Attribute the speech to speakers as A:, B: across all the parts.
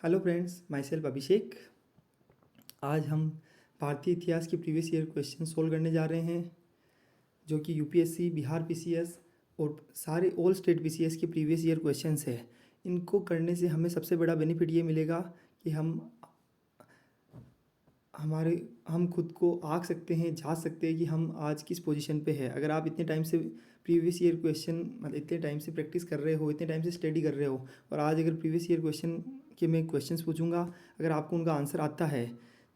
A: Hello friends, my self अभिषेक। आज हम भारतीय इतिहास के प्रीवियस ईयर क्वेश्चन सोल्व करने जा रहे हैं, जो कि यूपीएससी, बिहार पीसीएस और सारे ऑल स्टेट पीसीएस के प्रीवियस ईयर क्वेश्चंस है। इनको करने से हमें सबसे बड़ा बेनिफिट ये मिलेगा कि हम खुद को आंक सकते हैं, जांच सकते हैं कि हम आज किस पोजीशन पे है। अगर आप इतने टाइम से प्रीवियस ईयर क्वेश्चन मतलब इतने टाइम से प्रैक्टिस कर रहे हो, इतने टाइम से स्टडी कर रहे हो, और आज अगर प्रीवियस ईयर क्वेश्चन के मैं क्वेश्चंस पूछूंगा, अगर आपको उनका आंसर आता है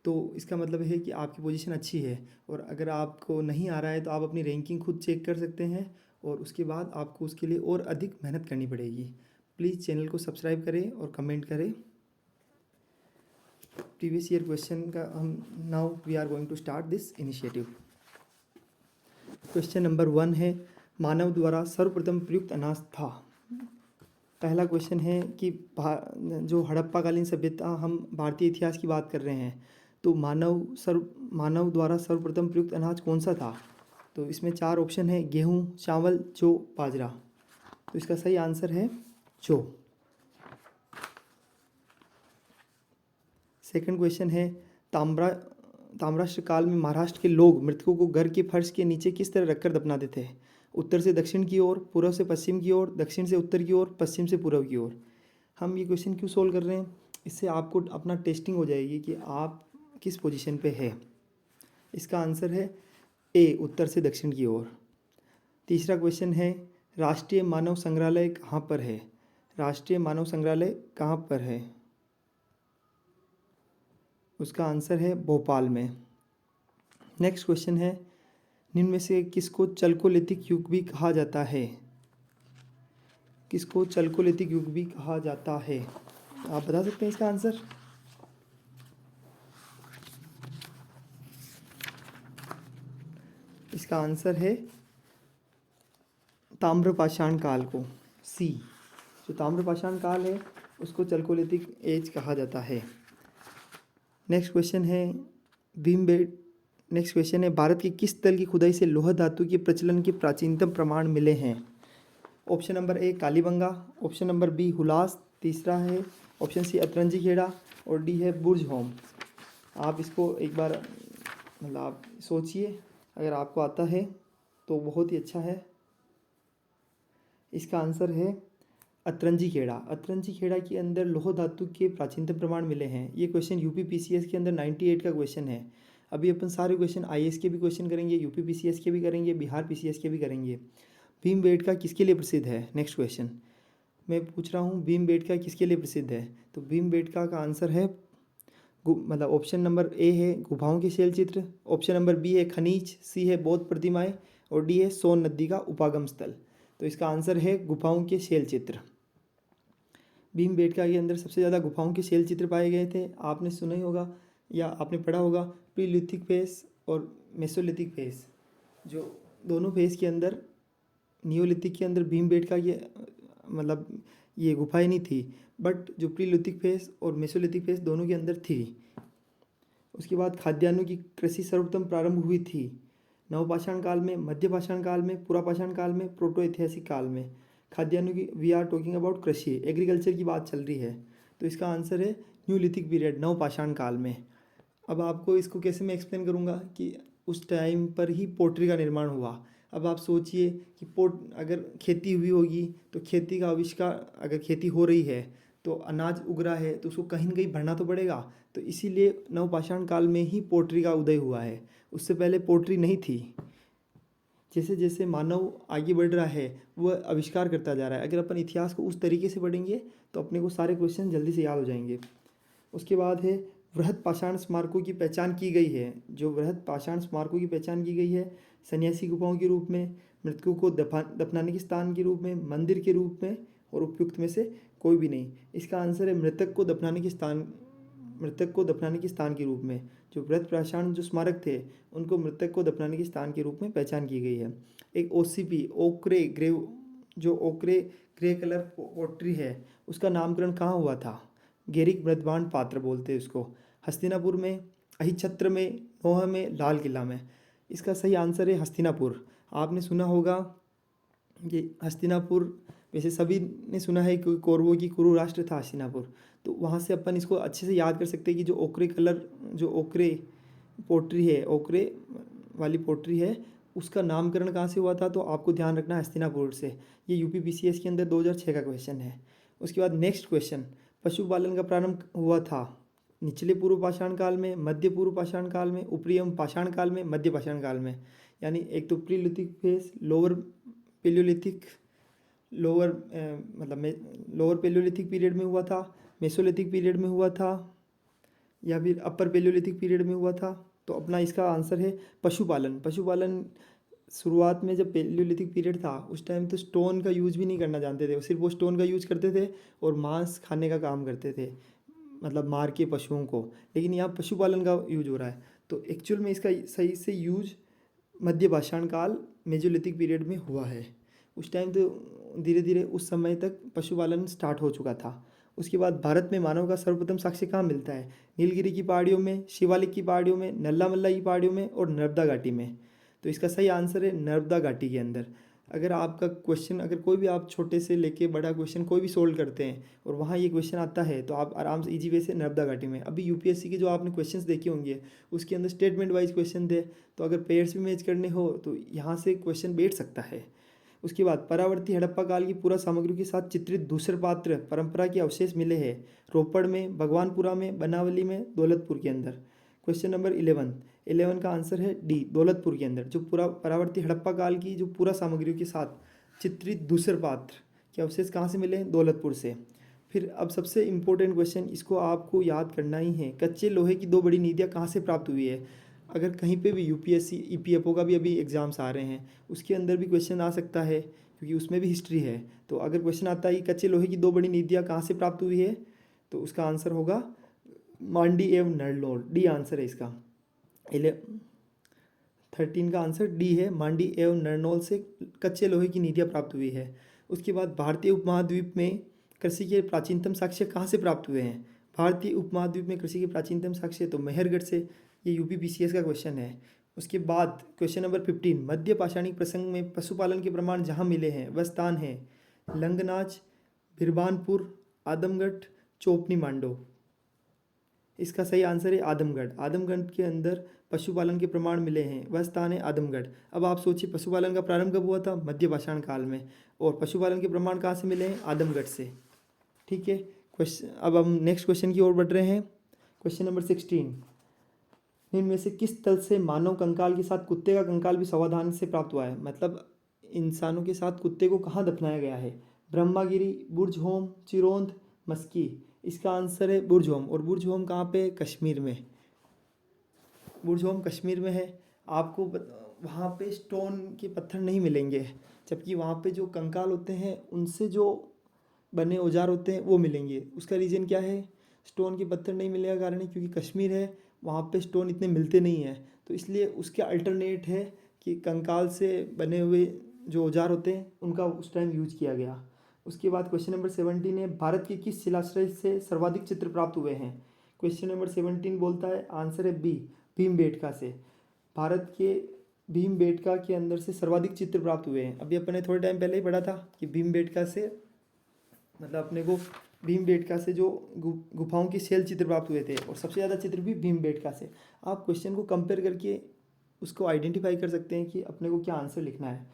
A: तो इसका मतलब है कि आपकी पोजीशन अच्छी है। और अगर आपको नहीं आ रहा है तो आप अपनी रैंकिंग खुद चेक कर सकते हैं, और उसके बाद आपको उसके लिए और अधिक मेहनत करनी पड़ेगी। प्लीज़ चैनल को सब्सक्राइब करें और कमेंट करें। प्रीवियस ईयर क्वेश्चन का हम now we are going to start this initiative. Question number 1 है, मानव द्वारा सर्वप्रथम प्रयुक्त अनाज था। पहला क्वेश्चन है कि जो हड़प्पाकालीन सभ्यता, हम भारतीय इतिहास की बात कर रहे हैं, तो मानव द्वारा सर्वप्रथम प्रयुक्त अनाज कौन सा था। तो इसमें 4 ऑप्शन है, गेहूँ, चावल, जौ, बाजरा। तो इसका सही आंसर है जौ। सेकंड क्वेश्चन है, ताम्रपाषाण काल में महाराष्ट्र के लोग मृतकों को घर के फर्श के नीचे किस तरह रखकर दफनाते थे। उत्तर से दक्षिण की ओर, पूर्व से पश्चिम की ओर, दक्षिण से उत्तर की ओर, पश्चिम से पूर्व की ओर। हम ये क्वेश्चन क्यों सोल्व कर रहे हैं, इससे आपको अपना टेस्टिंग हो जाएगी कि आप किस पोजीशन पे है। इसका आंसर है ए, उत्तर से दक्षिण की ओर। तीसरा क्वेश्चन है, राष्ट्रीय मानव संग्रहालय कहाँ पर है। राष्ट्रीय मानव संग्रहालय कहाँ पर है, उसका आंसर है भोपाल में। नेक्स्ट क्वेश्चन है, निम्न में से किसको चल्कोलिथिक युग भी कहा जाता है। किसको चल्कोलिथिक युग भी कहा जाता है, आप बता सकते हैं इसका आंसर। इसका आंसर है ताम्रपाषाण काल को, सी। जो ताम्रपाषाण काल है उसको चल्कोलिथिक एज कहा जाता है। नेक्स्ट क्वेश्चन है, भारत के किस स्थल की खुदाई से लोहा धातु के प्रचलन के प्राचीनतम प्रमाण मिले हैं। Option number A, Kalibangan, option number B, Hulas, तीसरा है ऑप्शन सी, अतरंजी खेड़ा, और डी है बुर्ज होम। आप इसको एक बार मतलब आप सोचिए, अगर आपको आता है तो बहुत ही अच्छा है। इसका आंसर है अतरंजी खेड़ा। अतरंजी खेड़ा के अंदर लोह धातु के प्राचीनतम प्रमाण मिले हैं। ये क्वेश्चन यूपी पीसीएस के अंदर 98 का क्वेश्चन है। अभी अपन सारे क्वेश्चन आईएएस के भी क्वेश्चन करेंगे, यूपी पीसीएस के भी करेंगे, बिहार पीसीएस के भी करेंगे। भीमबेटका किसके लिए प्रसिद्ध है। नेक्स्ट क्वेश्चन मैं पूछ रहा हूँ, भीमबेटका किसके लिए प्रसिद्ध है। तो भीमबेटका का आंसर है मतलब ऑप्शन नंबर ए है गुफाओं के शैल चित्र, ऑप्शन नंबर बी है खनिज, सी है बौद्ध प्रतिमाएं, और डी है सोन नदी का उपागम स्थल। तो इसका आंसर है गुफाओं के शैल चित्र। भीमबेटका के अंदर सबसे ज़्यादा गुफाओं के शैल चित्र पाए गए थे। आपने सुना ही होगा या आपने पढ़ा होगा, प्रीलिथिक फेस और मेसोलिथिक फेस। जो दोनों फेस के अंदर, नियोलिथिक के अंदर भीमबेटका ये मतलब ये गुफाएं नहीं थी, बट जो प्रीलिथिक फेस और मेसोलिथिक फेस दोनों के अंदर थी। उसके बाद खाद्यान्नों की कृषि सर्वप्रथम प्रारंभ हुई थी नवपाषाण काल में, मध्यपाषाण काल में, पुरापाषाण काल में, प्रोटो ऐतिहासिक काल में। खाद्यान्नों की, वी आर टॉकिंग अबाउट कृषि, एग्रीकल्चर की बात चल रही है। तो इसका आंसर है न्यूलिथिक पीरियड, नवपाषाण काल में। अब आपको इसको कैसे मैं एक्सप्लेन करूँगा कि उस टाइम पर ही पोट्री का निर्माण हुआ। अब आप सोचिए कि अगर खेती हुई होगी तो खेती का आविष्कार, अगर खेती हो रही है तो अनाज उग रहा है तो उसको कहीं ना कहीं भरना तो पड़ेगा। तो इसीलिए नवपाषाण काल में ही पोट्री का उदय हुआ है, उससे पहले पोट्री नहीं थी। जैसे जैसे मानव आगे बढ़ रहा है वह आविष्कार करता जा रहा है। अगर अपन इतिहास को उस तरीके से पढ़ेंगे तो अपने को सारे क्वेश्चन जल्दी से याद हो जाएंगे। उसके बाद है वृहद पाषाण स्मारकों की पहचान की गई है। जो वृहद पाषाण स्मारकों की पहचान की गई है, सन्यासी गुफाओं के रूप में, मृतकों को दफनाने के स्थान के रूप में, मंदिर के रूप में, और उपयुक्त में से कोई भी नहीं। इसका आंसर है मृतक को दफनाने के स्थान के रूप में। जो वृहद पाषाण जो स्मारक थे उनको मृतक को दफनाने के स्थान के रूप में पहचान की गई है। एक ओसीपी, ओक्रे ग्रेव, जो ओक्रे ग्रे कलर पोट्री है, उसका नामकरण कहाँ हुआ था। गेरिक मृदबान पात्र बोलते हैं उसको। हस्तिनापुर में, अहिछत्र में, नोह में, लाल किला में। इसका सही आंसर है हस्तिनापुर। आपने सुना होगा ये हस्तिनापुर, वैसे सभी ने सुना है कि कौरवों की कुरु राष्ट्र था हस्तिनापुर, तो वहाँ से अपन इसको अच्छे से याद कर सकते हैं कि जो ओकरे कलर, जो ओकरे पोट्री है, ओकरे वाली पोट्री है, उसका नामकरण कहाँ से हुआ था, तो आपको ध्यान रखना है हस्तिनापुर से। ये यूपी पीसीएस के अंदर 2006 का क्वेश्चन है। उसके बाद नेक्स्ट क्वेश्चन, पशुपालन का प्रारंभ हुआ था निचले पूर्व पाषाण काल में, मध्य पूर्व पाषाण काल में, ऊपरी एवं पाषाण काल में, मध्य पाषाण काल में। यानी एक तो प्रीलिथिक फेज, लोअर पेलियोलिथिक, लोअर मतलब लोअर पेलियोलिथिक पीरियड में हुआ था, मेसोलिथिक पीरियड में हुआ था, या फिर अपर पेलियोलिथिक पीरियड में हुआ था। तो अपना इसका आंसर है पशुपालन। पशुपालन शुरुआत में जब पेलियोलिथिक पीरियड था उस टाइम तो स्टोन का यूज भी नहीं करना जानते थे, सिर्फ वो स्टोन का यूज करते थे और मांस खाने का काम करते थे, मतलब मार के पशुओं को। लेकिन यहाँ पशुपालन का यूज हो रहा है, तो एक्चुअल में इसका सही से यूज मध्य पाषाण काल मेजोलिथिक पीरियड में हुआ है। उस टाइम तो धीरे धीरे उस समय तक पशुपालन स्टार्ट हो चुका था। उसके बाद भारत में मानव का सर्वप्रथम साक्ष्य कहाँ मिलता है, नीलगिरी की पहाड़ियों में, शिवालिक की पहाड़ियों में, नल्ला मल्ला की पहाड़ियों में और नर्मदा घाटी में। तो इसका सही आंसर है नर्मदा घाटी के अंदर। अगर आपका क्वेश्चन, अगर कोई भी आप छोटे से लेके बड़ा क्वेश्चन कोई भी सोल्व करते हैं और वहाँ ये क्वेश्चन आता है तो आप आराम से इजी वे से नर्मदा घाटी में। अभी यूपीएससी के जो आपने क्वेश्चंस देखे होंगे उसके अंदर स्टेटमेंट वाइज क्वेश्चन थे, तो अगर पेयर्स भी मैच करने हो तो यहाँ से क्वेश्चन बैठ सकता है। उसके बाद परावर्ती हड़प्पा काल की पूरा सामग्री के साथ चित्रित दूसरे पात्र परंपरा के अवशेष मिले हैं रोपड़ में, भगवानपुरा में, बनावली में, दौलतपुर के अंदर। क्वेश्चन नंबर 11 का आंसर है डी, दौलतपुर के अंदर। जो पूरा परावर्ती हड़प्पा काल की जो पूरा सामग्रियों के साथ चित्रित दूसरे पात्र के अवशेष कहाँ से मिले, दौलतपुर से। फिर अब सबसे इम्पोर्टेंट क्वेश्चन, इसको आपको याद करना ही है, कच्चे लोहे की दो बड़ी निधियाँ कहाँ से प्राप्त हुई है। अगर कहीं पे भी यूपीएससी ईपीएफओ का भी अभी एग्ज़ाम्स आ रहे हैं उसके अंदर भी क्वेश्चन आ सकता है, क्योंकि उसमें भी हिस्ट्री है। तो अगर क्वेश्चन आता है कि कच्चे लोहे की दो बड़ी निधियाँ कहाँ से प्राप्त हुई है, तो उसका आंसर होगा मांडी एवं नरनौल, डी आंसर है इसका। 13 का आंसर डी है, मांडी एवं नरनौल से कच्चे लोहे की निधियाँ प्राप्त हुई है। उसके बाद भारतीय उपमहाद्वीप में कृषि के प्राचीनतम साक्ष्य कहाँ से प्राप्त हुए हैं। भारतीय उपमहाद्वीप में कृषि के प्राचीनतम साक्ष्य तो मेहरगढ़ से, ये यूपी पीसीएस का क्वेश्चन है। उसके बाद क्वेश्चन नंबर 15, मध्य पाषाणिक प्रसंग में पशुपालन के प्रमाण जहाँ मिले हैं वह स्थान है लंगनाच, बिरबानपुर, आदमगढ़, चोपनी मांडो। इसका सही आंसर है आदमगढ़। आदमगढ़ के अंदर पशुपालन के प्रमाण मिले हैं, वह स्थान है आदमगढ़। अब आप सोचिए पशुपालन का प्रारंभ कब हुआ था, मध्य पाषाण काल में, और पशुपालन के प्रमाण कहाँ से मिले हैं, आदमगढ़ से। ठीक है, क्वेश्चन, अब हम नेक्स्ट क्वेश्चन की ओर बढ़ रहे हैं। क्वेश्चन नंबर 16, इनमें से किस तल से मानव कंकाल के साथ कुत्ते का कंकाल भी सावधानी से प्राप्त हुआ है। मतलब इंसानों के साथ कुत्ते को कहाँ दफनाया गया है, ब्रह्मागिरी, बुर्ज होम, चिरोंद, मस्की। इसका आंसर है बुर्ज होम। और बुर्ज होम कहाँ पे, कश्मीर में। बुर्ज होम कश्मीर में है। आपको वहाँ पे स्टोन के पत्थर नहीं मिलेंगे, जबकि वहाँ पे जो कंकाल होते हैं उनसे जो बने औजार होते हैं वो मिलेंगे। उसका रीज़न क्या है, स्टोन के पत्थर नहीं मिलने का कारण है क्योंकि कश्मीर है, वहाँ पे स्टोन इतने मिलते नहीं हैं, तो इसलिए उसके अल्टरनेट है कि कंकाल से बने हुए जो औजार होते हैं उनका उस टाइम यूज किया गया। उसके बाद क्वेश्चन नंबर 17 है, भारत के किस शिलाश्रय से सर्वाधिक चित्र प्राप्त हुए हैं। क्वेश्चन नंबर 17 बोलता है आंसर है बी, भीमबेटका से। भारत के भीमबेटका के अंदर से सर्वाधिक चित्र प्राप्त हुए हैं। अभी अपने थोड़े टाइम पहले ही पढ़ा था कि भीमबेटका से, मतलब अपने को भीमबेटका से जो गुफाओं के शैल चित्र प्राप्त हुए थे, और सबसे ज़्यादा चित्र भी भीमबेटका से। आप क्वेश्चन को कंपेयर करके उसको आइडेंटिफाई कर सकते हैं कि अपने को क्या आंसर लिखना है।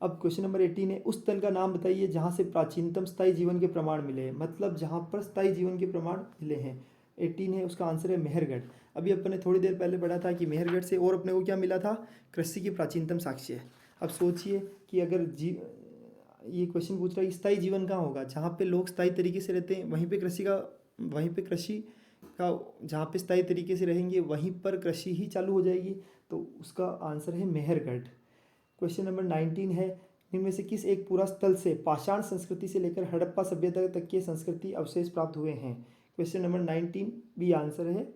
A: अब क्वेश्चन नंबर 18 है, उस स्थल का नाम बताइए जहाँ से प्राचीनतम स्थायी जीवन के प्रमाण मिले हैं। मतलब जहाँ पर स्थायी जीवन के प्रमाण मिले हैं। 18 है, उसका आंसर है मेहरगढ़। अभी अपन ने थोड़ी देर पहले पढ़ा था कि मेहरगढ़ से और अपने को क्या मिला था, कृषि की प्राचीनतम साक्ष्य। अब सोचिए कि अगर ये क्वेश्चन पूछ रहा है कि स्थायी जीवन कहाँ होगा, जहाँ पे लोग स्थायी तरीके से रहते हैं वहीं पे कृषि का जहाँ पे स्थायी तरीके से रहेंगे वहीं पर कृषि ही चालू हो जाएगी। तो उसका आंसर है मेहरगढ़। क्वेश्चन नंबर 19 है, इनमें से किस एक पूरा स्थल से पाषाण संस्कृति से लेकर हड़प्पा सभ्यता तक के संस्कृति अवशेष प्राप्त हुए हैं। क्वेश्चन नंबर 19 बी आंसर है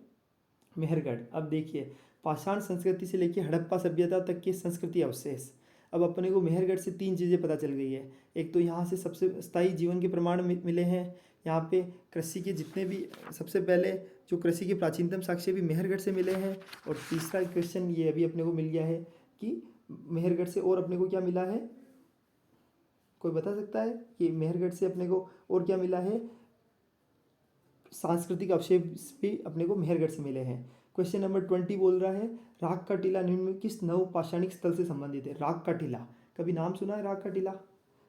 A: मेहरगढ़। अब देखिए, पाषाण संस्कृति से लेकर हड़प्पा सभ्यता तक के संस्कृति अवशेष। अब अपने को मेहरगढ़ से 3 चीज़ें पता चल गई है। एक तो यहाँ से सबसे स्थायी जीवन के प्रमाण मिले हैं, यहाँ पे कृषि के जितने भी सबसे पहले जो कृषि के प्राचीनतम साक्ष्य भी मेहरगढ़ से मिले हैं। और तीसरा क्वेश्चन ये अभी अपने को मिल गया है कि मेहरगढ़ से और अपने को क्या मिला है, कोई बता सकता है कि मेहरगढ़ से अपने को और क्या मिला है? सांस्कृतिक अवशेष भी अपने को मेहरगढ़ से मिले हैं। क्वेश्चन नंबर 20 बोल रहा है राग का टीला निम्न में किस नव पाषाणिक स्थल से संबंधित है? राग का टीला, कभी नाम सुना है राग का टीला?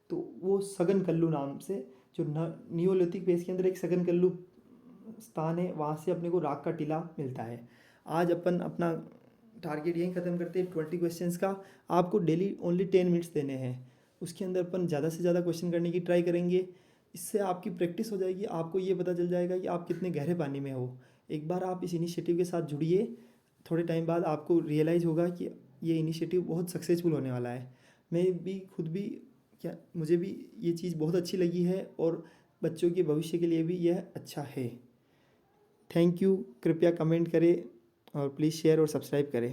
A: तो वो सगन कल्लू नाम से, जो नियोलिथिक फेज के अंदर एक सगन कल्लू स्थान है, वहाँ से अपने को राग का टीला मिलता है। आज अपन अपना टारगेट यहीं ख़त्म करते हैं 20 क्वेश्चंस का। आपको डेली ओनली 10 मिनट्स देने हैं, उसके अंदर अपन ज़्यादा से ज़्यादा क्वेश्चन करने की ट्राई करेंगे। इससे आपकी प्रैक्टिस हो जाएगी, आपको ये पता चल जाएगा कि आप कितने गहरे पानी में हो। एक बार आप इस इनिशिएटिव के साथ जुड़िए, थोड़े टाइम बाद आपको रियलाइज़ होगा कि ये इनिशिएटिव बहुत सक्सेसफुल होने वाला है। मैं भी खुद भी मुझे भी ये चीज़ बहुत अच्छी लगी है और बच्चों के भविष्य के लिए भी यह अच्छा है। Thank you. कृपया कमेंट करें और प्लीज़ शेयर और सब्सक्राइब करें।